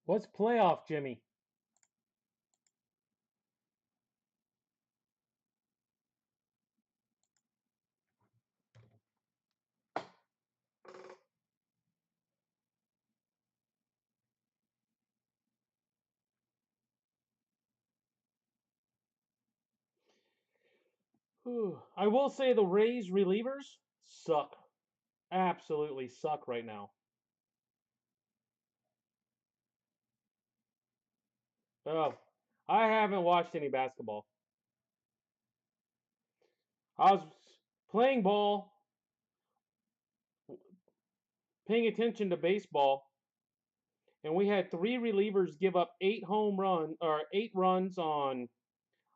What's playoff, Jimmy? Whew. I will say the Rays relievers suck. Absolutely suck right now. Oh, I haven't watched any basketball. I was playing ball, paying attention to baseball, and we had three relievers give up 8 runs on,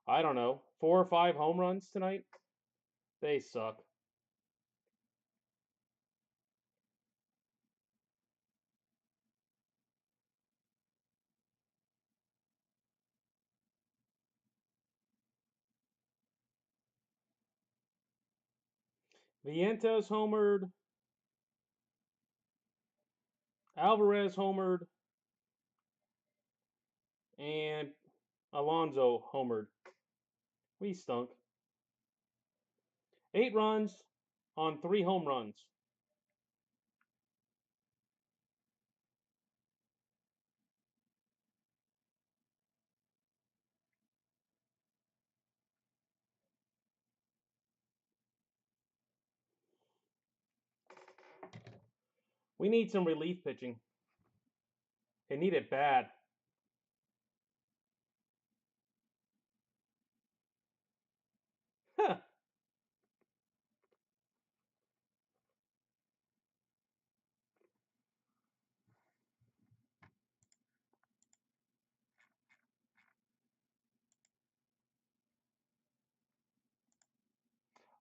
I don't know, 4 or 5 home runs tonight. They suck. Vientos homered, Alvarez homered, and Alonso homered. We stunk. 8 runs on 3 home runs. We need some relief pitching. They need it bad. Huh.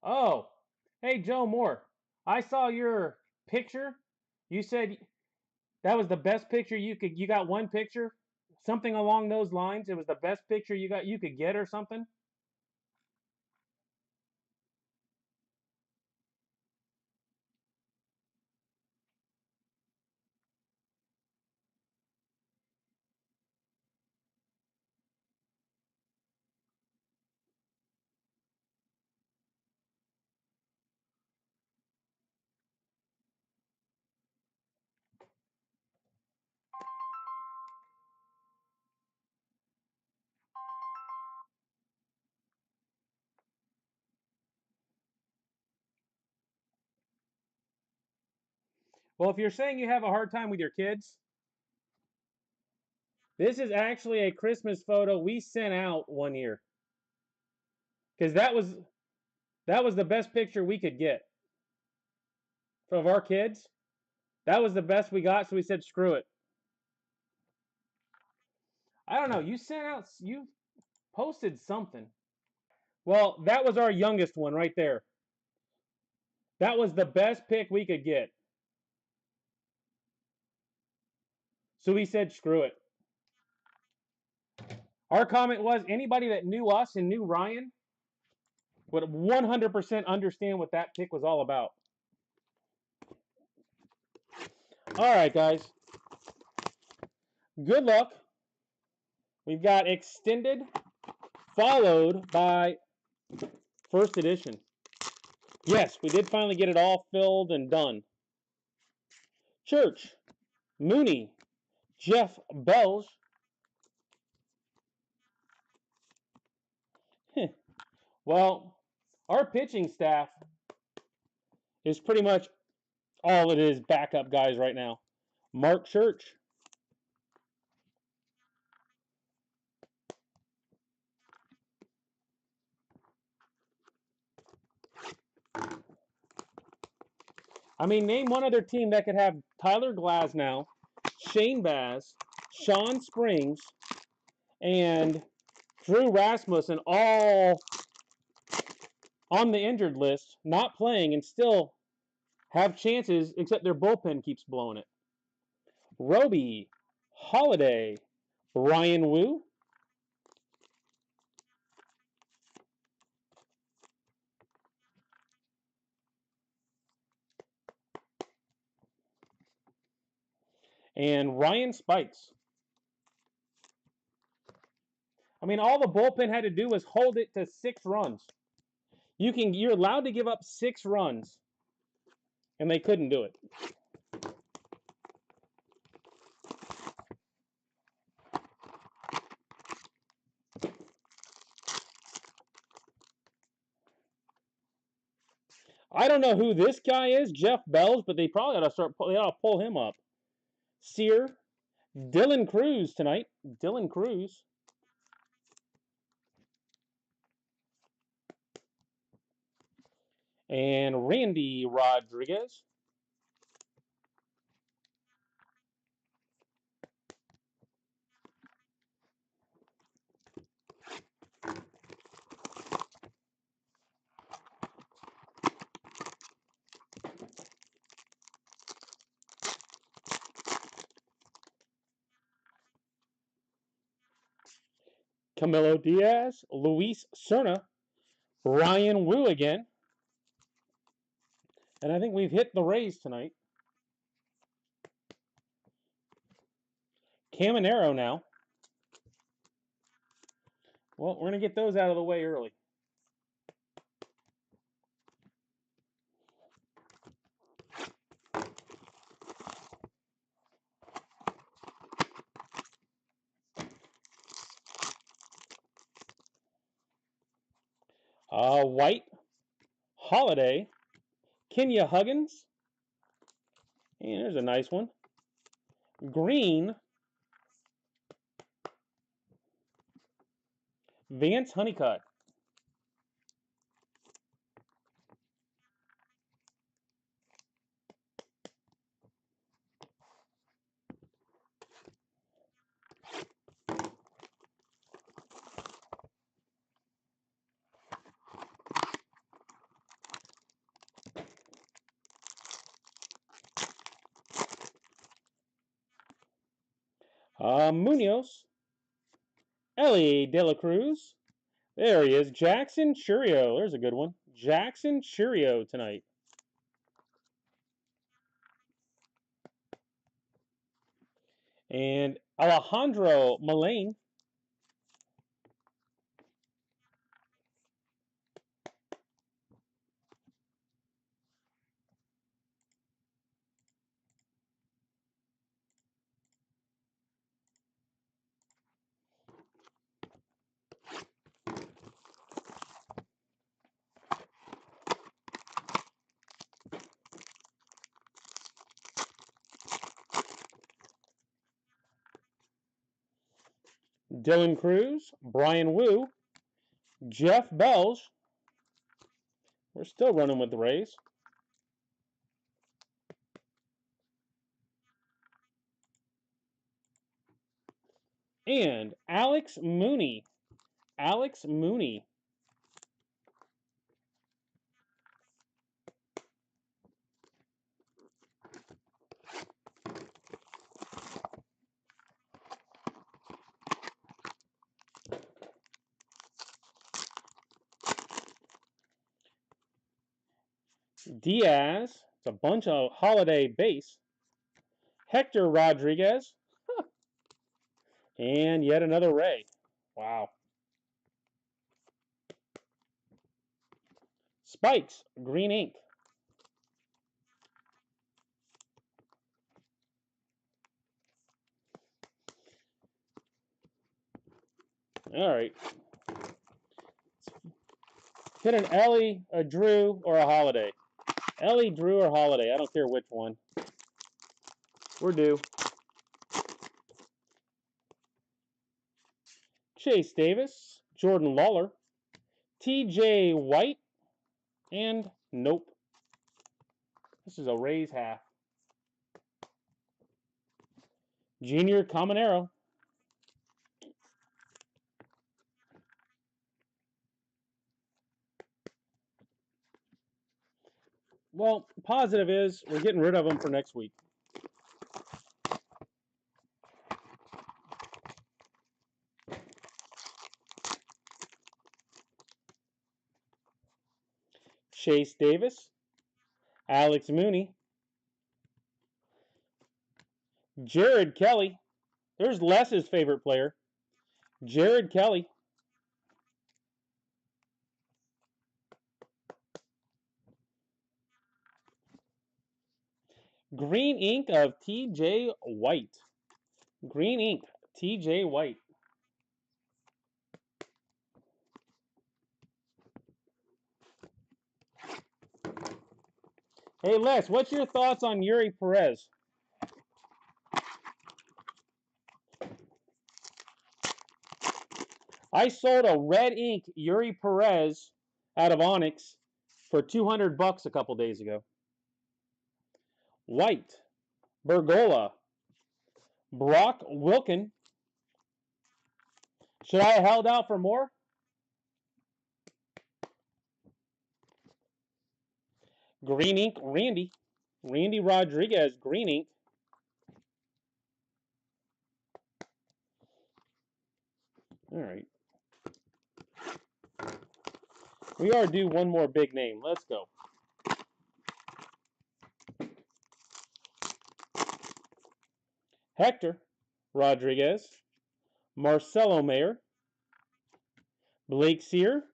Oh, hey, Joe Moore. I saw your picture. You said that was the best picture you could. You got one picture, something along those lines. It was the best picture you could get or something. Well, if you're saying you have a hard time with your kids, this is actually a Christmas photo we sent out one year because that was the best picture we could get of our kids. That was the best we got, so we said screw it. I don't know. You posted something. Well, that was our youngest one right there. That was the best pick we could get. So we said screw it. Our comment was anybody that knew us and knew Ryan would 100% understand what that pick was all about. All right, guys. Good luck. We've got extended followed by first edition. Yes, we did finally get it all filled and done. Church, Mooney, Jeff Belge. Well, our pitching staff is pretty much all it is backup guys right now. Mark Church. I mean, name one other team that could have Tyler Glasnow, Shane Baz, Sean Springs, and Drew Rasmussen all on the injured list, not playing, and still have chances, except their bullpen keeps blowing it. Roby, Holiday, Ryan Wu. And Ryan Spikes. I mean, all the bullpen had to do was hold it to 6 runs. You're allowed to give up 6 runs, and they couldn't do it. I don't know who this guy is, Jeff Bells, but they probably ought to pull him up. Sear, Dylan Cruz tonight. Dylan Cruz. And Randy Rodriguez. Camilo Diaz, Luis Cerna, Ryan Wu again. And I think we've hit the Rays tonight. Caminero now. Well, we're going to get those out of the way early. White, Holiday, Kenya Huggins. And there's a nice one. Green, Vance Honeycutt. Munoz, Ellie De La Cruz. There he is, Jackson Chourio. There's a good one. Jackson Chourio tonight. And Alejandro Mullane. Dylan Cruz, Brian Wu, Jeff Bells. We're still running with the Rays. And Alex Mooney. Alex Mooney. Diaz. It's a bunch of Holiday base. Hector Rodriguez. And yet another Ray. Wow. Spikes, green ink. All right. Hit an Ellie, a Drew, or a Holiday. Ellie, Drew, or Holiday. I don't care which one. We're due. Chase Davis, Jordan Lawler, TJ White, and nope. This is a Rays half. Junior Caminero. Well, positive is we're getting rid of them for next week. Chase Davis, Alex Mooney, Jared Kelly. There's Les's favorite player, Jared Kelly. Green ink of TJ White. Green ink, TJ White. Hey Les, what's your thoughts on Yuri Perez? I sold a red ink Yuri Perez out of Onyx for $200 a couple days ago. White, Bergola, Brock Wilken. Should I have held out for more? Green ink, Randy Rodriguez, green ink. All right. We are due one more big name. Let's go. Hector Rodriguez, Marcelo Mayer, Blake Sear,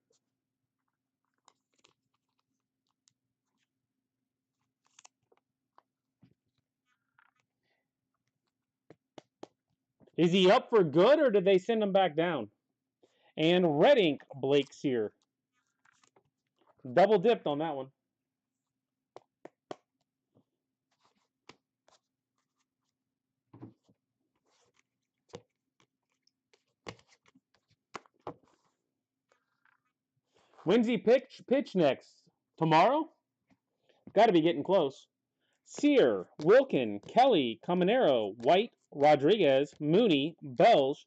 is he up for good or did they send him back down? And red ink, Blake Sear. Double dipped on that one. When's he pitch next? Tomorrow? Got to be getting close. Sear, Wilken, Kelly, Caminero, White, Rodriguez, Mooney, Belge,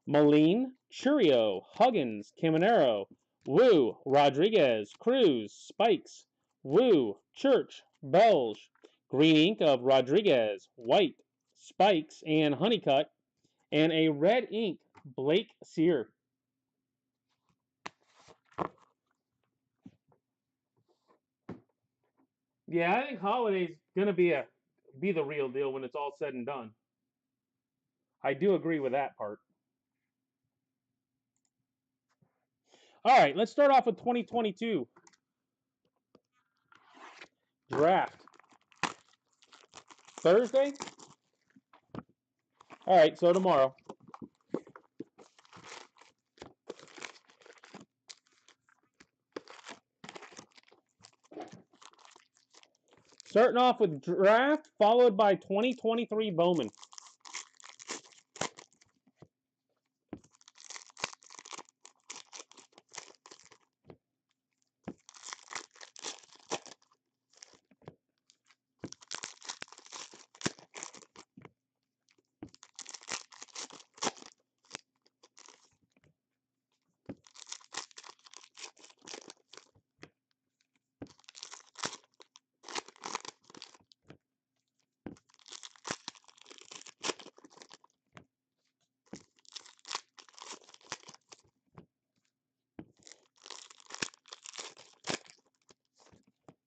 Moline, Churio, Huggins, Caminero, Wu, Rodriguez, Cruz, Spikes, Wu, Church, Belge, green ink of Rodriguez, White, Spikes, and Honeycutt, and a red ink, Blake Sear. Yeah, I think Holiday's gonna be the real deal when it's all said and done. I do agree with that part. All right, let's start off with 2022 draft. Thursday? All right, so tomorrow. Starting off with draft, followed by 2023 Bowman.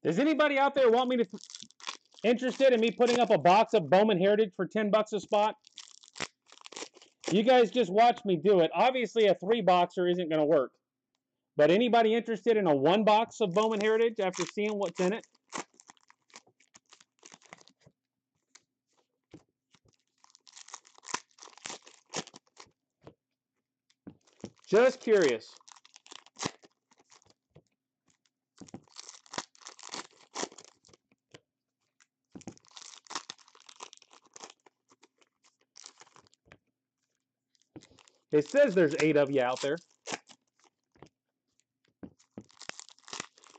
Does anybody out there want me to interested in me putting up a box of Bowman Heritage for $10 a spot? You guys just watch me do it. Obviously, a 3-boxer isn't going to work. But anybody interested in a 1 box of Bowman Heritage after seeing what's in it? Just curious. It says there's 8 of you out there.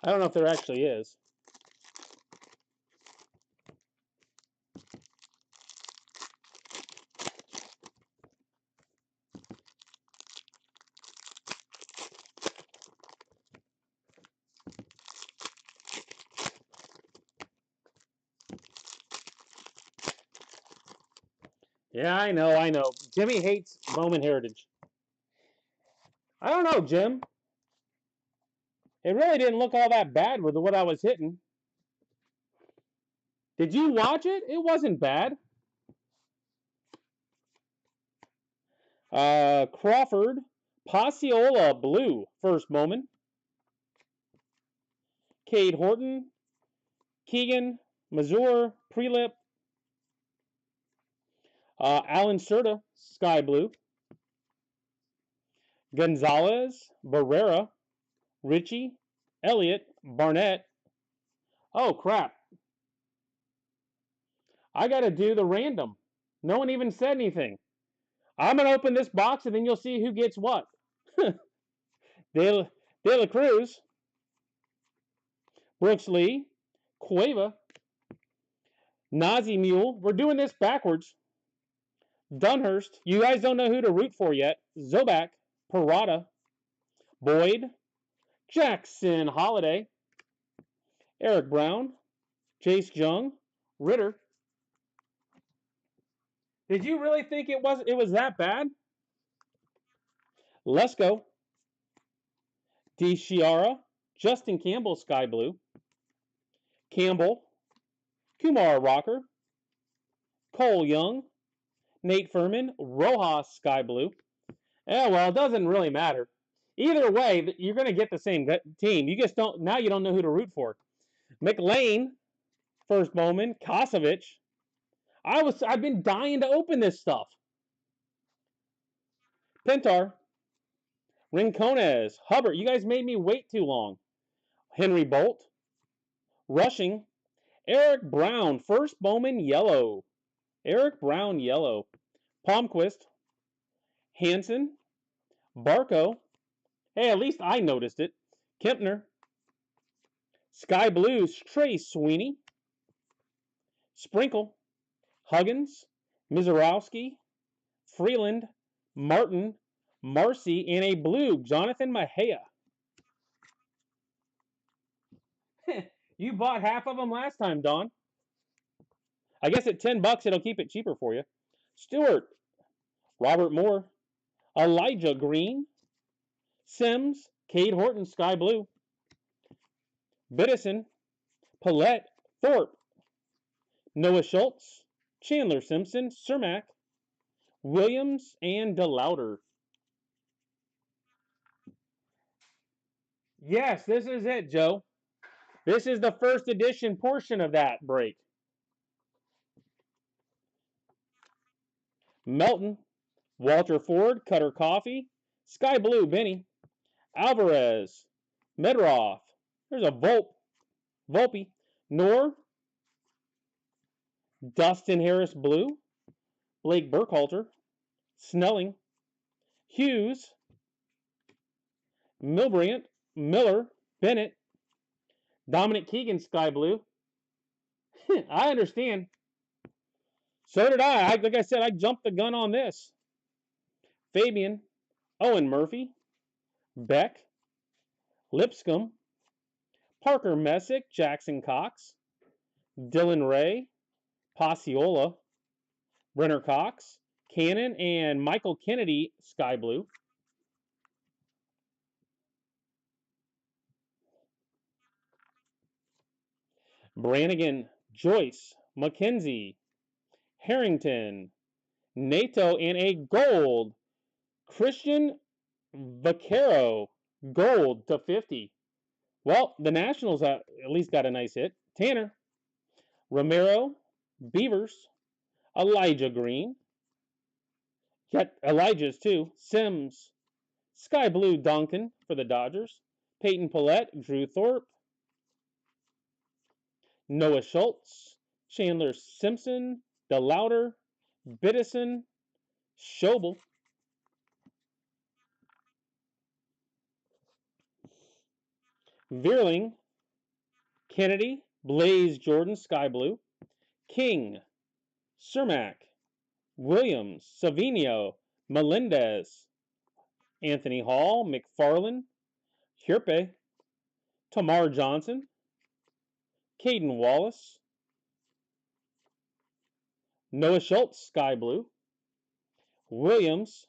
I don't know if there actually is. Yeah, I know. Jimmy hates Bowman Heritage. I don't know, Jim. It really didn't look all that bad with what I was hitting. Did you watch it? It wasn't bad. Crawford, Passiola, blue, first Bowman. Cade Horton, Keegan, Mazur, Prelip, Alan Serta, Sky Blue. Gonzalez, Barrera, Richie, Elliott, Barnett. Oh, crap. I got to do the random. No one even said anything. I'm going to open this box, and then you'll see who gets what. De La Cruz, Brooks Lee, Cueva, Nazi Mule. We're doing this backwards. Dunhurst. You guys don't know who to root for yet. Zobak, Parada, Boyd, Jackson Holiday, Eric Brown, Chase Jung, Ritter. Did you really think it was that bad? Lesko, DeChiara, Justin Campbell, Sky Blue, Campbell, Kumar Rocker, Cole Young, Nate Furman, Rojas, Sky Blue. Yeah, well, it doesn't really matter. Either way, you're going to get the same team. You just don't know who to root for. McLean, first Bowman, Kosovich. I've been dying to open this stuff. Pintar, Rincones, Hubbard. You guys made me wait too long. Henry Bolt, Rushing, Eric Brown, first Bowman yellow. Eric Brown yellow. Palmquist, Hanson, Barco. Hey, at least I noticed it. Kempner, Sky Blues, Trace Sweeney, Sprinkle, Huggins, Mizorowski, Freeland, Martin, Marcy, and a blue, Jonathan Mahea. You bought half of them last time, Don. I guess at $10 it'll keep it cheaper for you. Stewart, Robert Moore, Elijah Green, Sims, Cade Horton, Sky Blue, Biddison, Paulette, Thorpe, Noah Schultz, Chandler Simpson, Cermak, Williams, and DeLauder. Yes, this is it, Joe. This is the first edition portion of that break. Melton, Walter Ford, Cutter Coffee, Sky Blue, Benny, Alvarez, Medroff. There's a Volpe, Nor, Dustin Harris Blue, Blake Burkhalter, Snelling, Hughes, Milbrandt, Miller, Bennett, Dominic Keegan, Sky Blue. I understand. So did I. Like I said, I jumped the gun on this. Fabian, Owen Murphy, Beck, Lipscomb, Parker Messick, Jackson Cox, Dylan Ray, Passiola, Brenner Cox, Cannon, and Michael Kennedy, Sky Blue. Brannigan, Joyce, McKenzie, Harrington, Nato, and a gold. Christian Vaquero, gold to 50. Well, the Nationals at least got a nice hit. Tanner, Romero, Beavers, Elijah Green. Got Elijah's too. Sims, Sky Blue Duncan for the Dodgers. Peyton Paulette, Drew Thorpe. Noah Schultz, Chandler Simpson, DeLauder, Biddison, Schobel. Vierling, Kennedy, Blaze Jordan, Sky Blue. King, Cermak, Williams, Savino, Melendez, Anthony Hall, McFarland, Hierpe, Tamar Johnson, Caden Wallace, Noah Schultz, Sky Blue, Williams,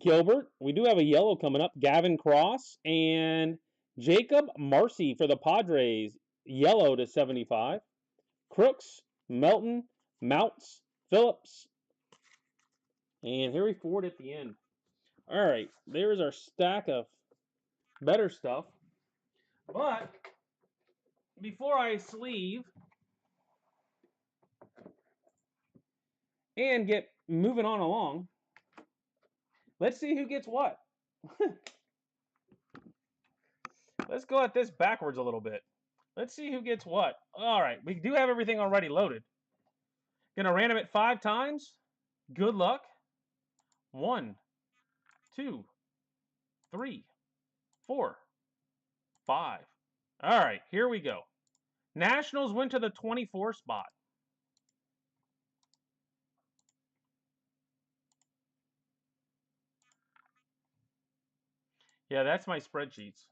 Gilbert. We do have a yellow coming up. Gavin Cross and Jacob Marcy for the Padres, yellow to 75. Crooks, Melton, Mounts, Phillips, and Harry Ford at the end. All right, there's our stack of better stuff. But before I sleeve, and get moving on along. Let's see who gets what. Let's go at this backwards a little bit. Let's see who gets what. All right, we do have everything already loaded. Gonna random it 5 times. Good luck. 1, 2, 3, 4, 5. All right, here we go. Nationals went to the 24 spot. Yeah, that's my spreadsheets.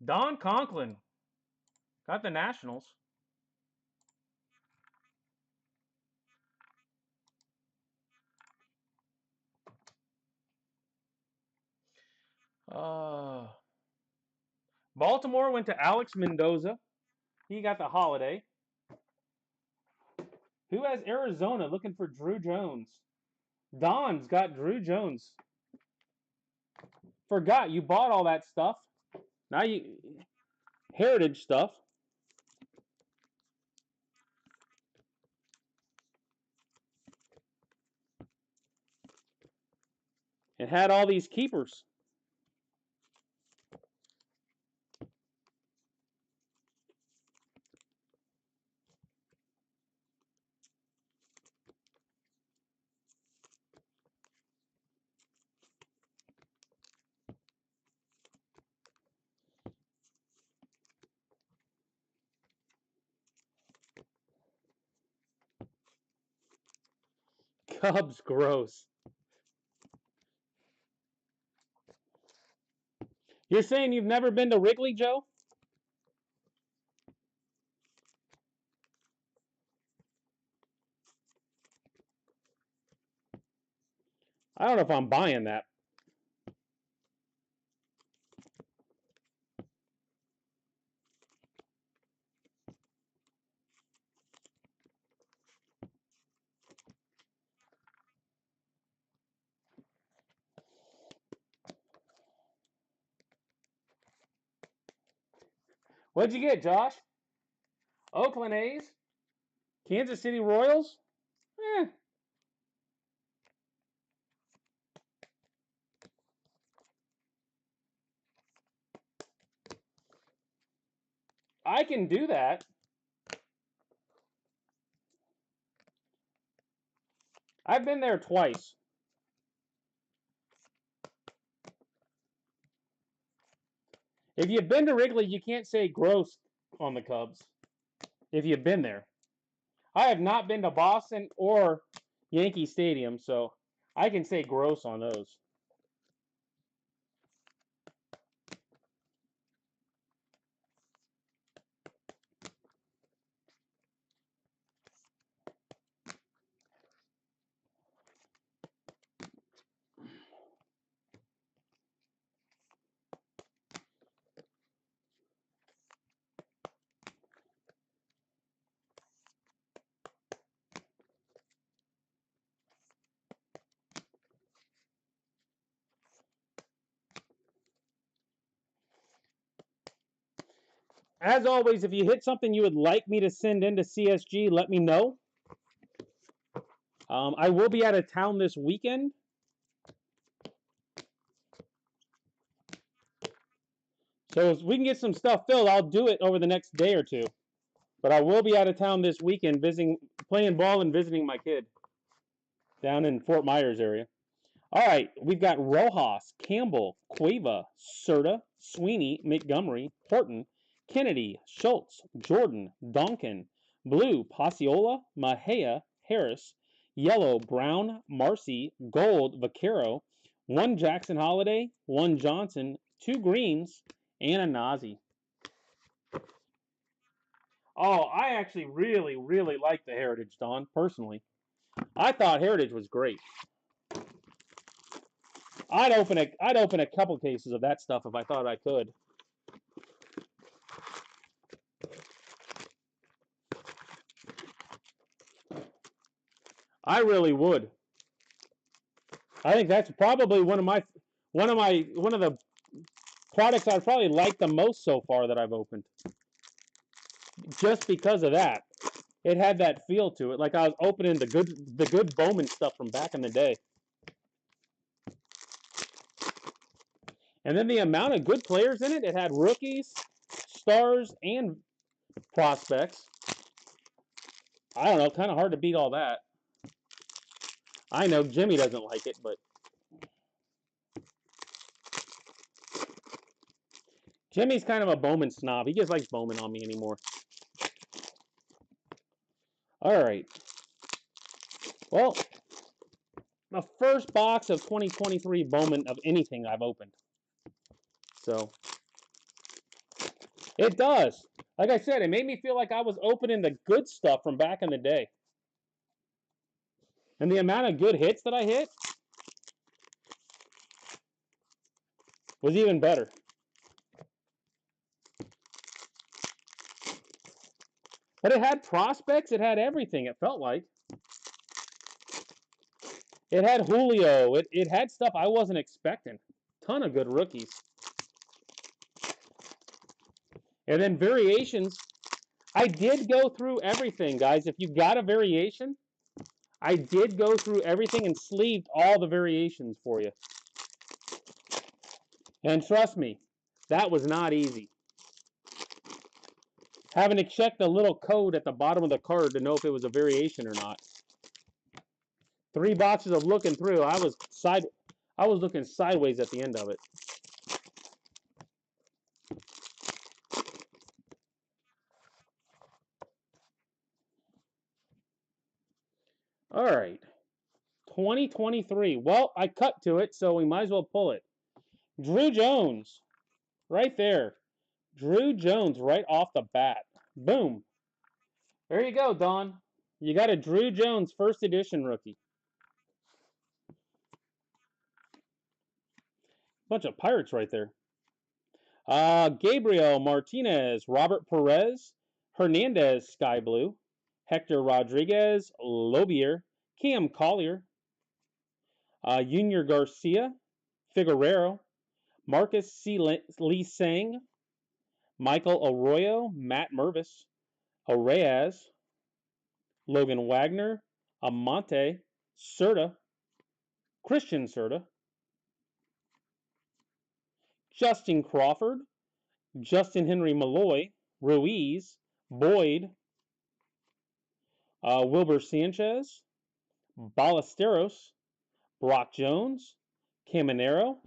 Don Conklin got the Nationals. Baltimore went to Alex Mendoza. He got the Holiday. Who has Arizona looking for Drew Jones? Don's got Drew Jones. Forgot you bought all that stuff. Now you Heritage stuff. And had all these keepers. Cubs, gross. You're saying you've never been to Wrigley, Joe? I don't know if I'm buying that. What'd you get, Josh? Oakland A's? Kansas City Royals? I can do that. I've been there twice. If you've been to Wrigley, you can't say gross on the Cubs. If you've been there. I have not been to Boston or Yankee Stadium, so I can say gross on those. As always, if you hit something you would like me to send into CSG, let me know. I will be out of town this weekend. So if we can get some stuff filled, I'll do it over the next day or two. But I will be out of town this weekend playing ball and visiting my kid down in Fort Myers area. All right, we've got Rojas, Campbell, Cueva, Serta, Sweeney, Montgomery, Horton, Kennedy, Schultz, Jordan, Donkin, Blue, Pasiola, Mahea, Harris, Yellow, Brown, Marcy, Gold, Vaquero, 1 Jackson Holiday, 1 Johnson, 2 Greens, and a Nazi. Oh, I actually really, really like the Heritage, Don, personally. I thought Heritage was great. I'd open a couple cases of that stuff if I thought I could. I really would. I think that's probably one of the products I probably like the most so far that I've opened. Just because of that. It had that feel to it, like I was opening the good Bowman stuff from back in the day. And then the amount of good players in it, it had rookies, stars, and prospects. I don't know, kind of hard to beat all that. I know Jimmy doesn't like it, but Jimmy's kind of a Bowman snob. He just likes Bowman on me anymore. All right. Well, the first box of 2023 Bowman of anything I've opened. So, it does. Like I said, it made me feel like I was opening the good stuff from back in the day. And the amount of good hits that I hit was even better. But it had prospects. It had everything, it felt like. It had Julio. It had stuff I wasn't expecting. Ton of good rookies. And then variations. I did go through everything, guys. If you got a variation, I did go through everything and sleeved all the variations for you. And trust me, that was not easy. Having to check the little code at the bottom of the card to know if it was a variation or not. 3 boxes of looking through. I was looking sideways at the end of it. All right. 2023. Well, I cut to it, so we might as well pull it. Drew Jones. Right there. Drew Jones right off the bat. Boom. There you go, Don. You got a Drew Jones first edition rookie. Bunch of Pirates right there. Gabriel Martinez, Robert Perez, Hernandez, Sky Blue, Hector Rodriguez, Lobier, Cam Collier, Junior Garcia, Figueroa, Marcus C. Lee Sang, Michael Arroyo, Matt Mervis, Reyes, Logan Wagner, Amante, Serta, Christian Serta, Justin Crawford, Justin Henry Malloy, Ruiz, Boyd, Wilber Sanchez, Ballesteros, Brock Jones, Caminero,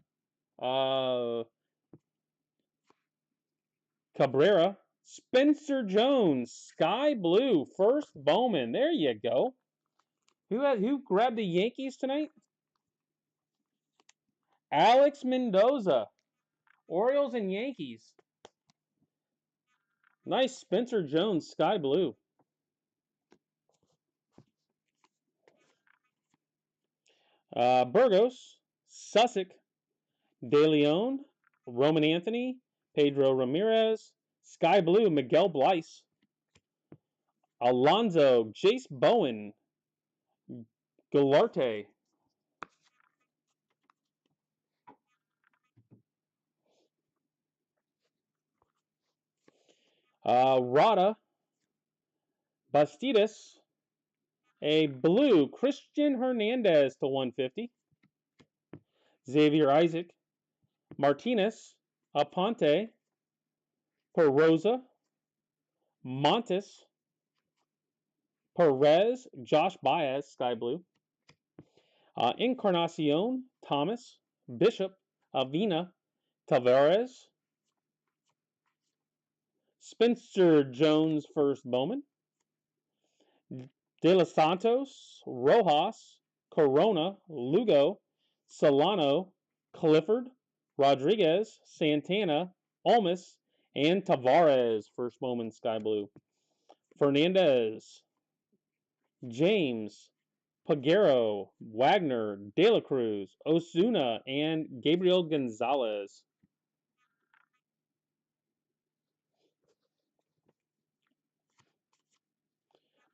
Cabrera, Spencer Jones, Sky Blue, first Bowman. There you go. Who grabbed the Yankees tonight? Alex Mendoza. Orioles and Yankees. Nice Spencer Jones, Sky Blue. Burgos, Sussex, De Leon, Roman Anthony, Pedro Ramirez, Sky Blue, Miguel Bleis, Alonzo, Jace Bowen, Galarte, Rada, Bastidas, a blue Christian Hernandez to 150, Xavier Isaac, Martinez, Aponte, Perosa, Montes, Perez, Josh Baez, Sky Blue, Encarnacion, Thomas, Bishop, Avina, Tavares, Spencer Jones, first Bowman, De Los Santos, Rojas, Corona, Lugo, Solano, Clifford, Rodriguez, Santana, Olmus, and Tavares, first Bowman, Sky Blue. Fernandez, James, Pagero, Wagner, De La Cruz, Osuna, and Gabriel Gonzalez.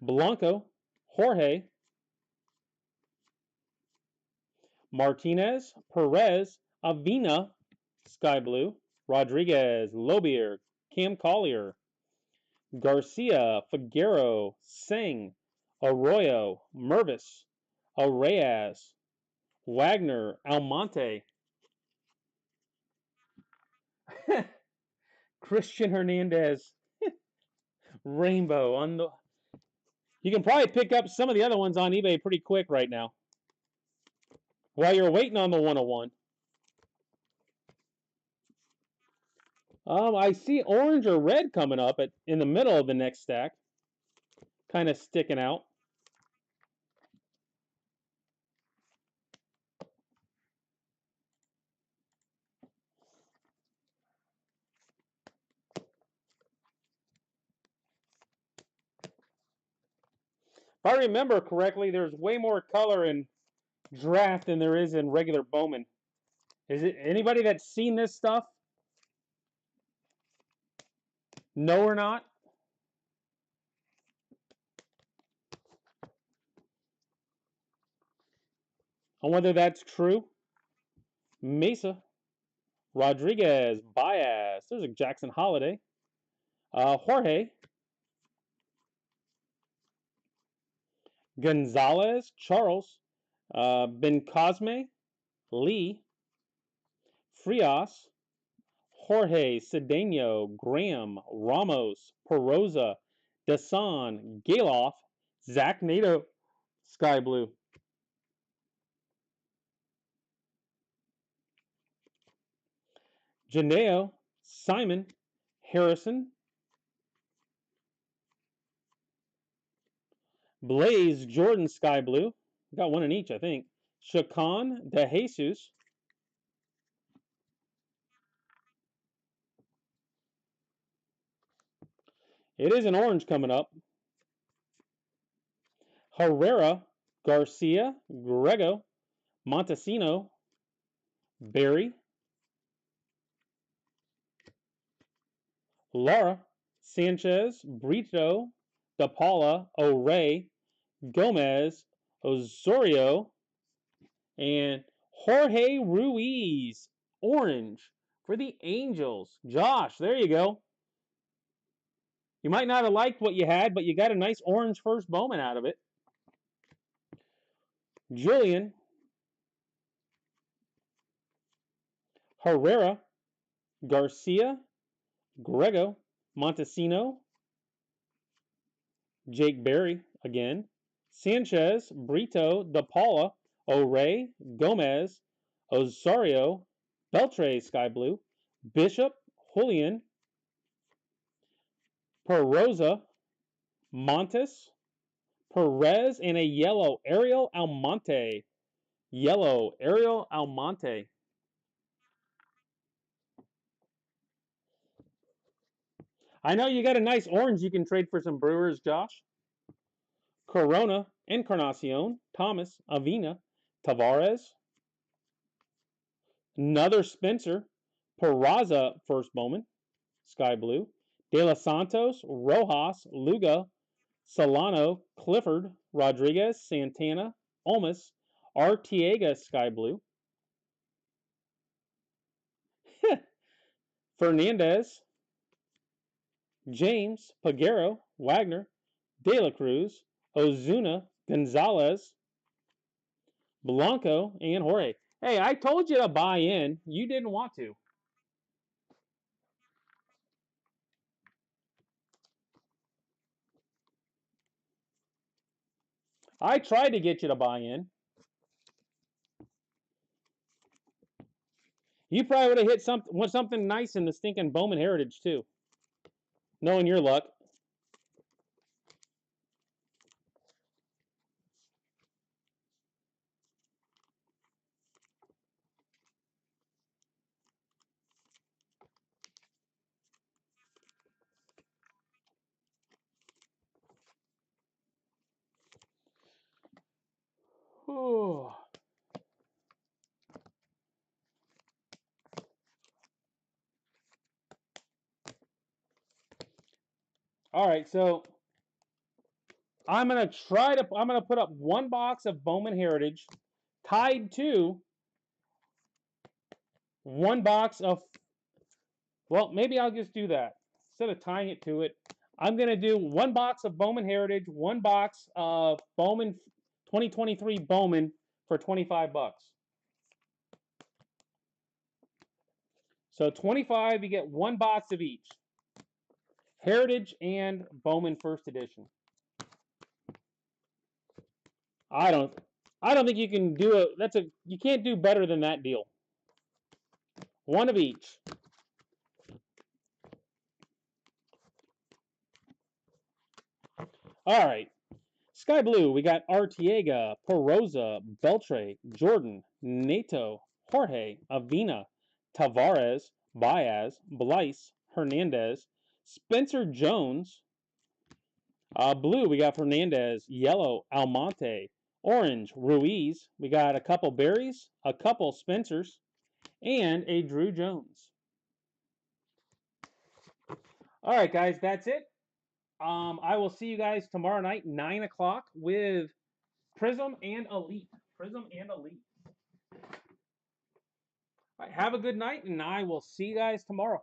Blanco, Jorge, Martinez, Perez, Avina, Sky Blue, Rodriguez, Lobier, Cam Collier, Garcia, Figueroa, Singh, Arroyo, Mervis, Reyes, Wagner, Almonte, Christian Hernandez, Rainbow on the. You can probably pick up some of the other ones on eBay pretty quick right now. While you're waiting on the 101. I see orange or red coming up in the middle of the next stack. Kind of sticking out. If I remember correctly, there's way more color in draft than there is in regular Bowman. Is it anybody that's seen this stuff? No or not? On whether that's true? Mesa, Rodriguez, Baez. There's a Jackson Holiday. Jorge, Gonzalez, Charles, Ben Cosme, Lee, Frias, Jorge, Cedeno, Graham, Ramos, Peroza, Desan, Galoff, Zach Nato, Sky Blue. Janeo, Simon, Harrison, Blaze, Jordan, Sky Blue. Got one in each, I think. Chacon, De Jesus. It is an orange coming up. Herrera, Garcia, Grego, Montesino, Barry, Lara, Sanchez, Brito, DePaula, O'Ray, Gomez, Osorio, and Jorge Ruiz. Orange for the Angels. Josh, there you go. You might not have liked what you had, but you got a nice orange first Bowman out of it. Julian, Herrera, Garcia, Grego, Montesino, Jake Berry again, Sanchez, Brito, DePaula, O'Ray, Gomez, Osorio, Beltre, Sky Blue, Bishop, Julian, Peroza, Montes, Perez, and a yellow Ariel Almonte. Yellow Ariel Almonte. I know you got a nice orange you can trade for some Brewers, Josh. Corona, Encarnacion, Thomas, Avina, Tavares, another Spencer, Peraza, first Bowman, Sky Blue, De Los Santos, Rojas, Luga, Solano, Clifford, Rodriguez, Santana, Olmus, Artiega, Sky Blue, Fernandez, James, Pagero, Wagner, De La Cruz, Ozuna, Gonzalez, Blanco, and Jorge. Hey, I told you to buy in. You didn't want to. I tried to get you to buy in. You probably would have hit something nice in the stinking Bowman Heritage, too. Knowing your luck. Whew. All right, so I'm gonna put up one box of Bowman Heritage tied to one box of Well, maybe I'll just do that. Instead of tying it to it, I'm going to do one box of Bowman Heritage, one box of Bowman 2023 Bowman for 25 bucks. So 25, you get one box of each. Heritage and Bowman First Edition. I don't think you can do you can't do better than that deal. One of each. All right. Sky Blue, we got Artiega, Porosa, Beltre, Jordan, Nato, Jorge, Avina, Tavares, Baez, Blyce, Hernandez, Spencer Jones. Blue, we got Fernandez. Yellow, Almonte. Orange, Ruiz. We got a couple Berries, a couple Spencers, and a Drew Jones. All right, guys, that's it. I will see you guys tomorrow night, 9 o'clock, with Prism and Elite. Prism and Elite. All right, have a good night, and I will see you guys tomorrow.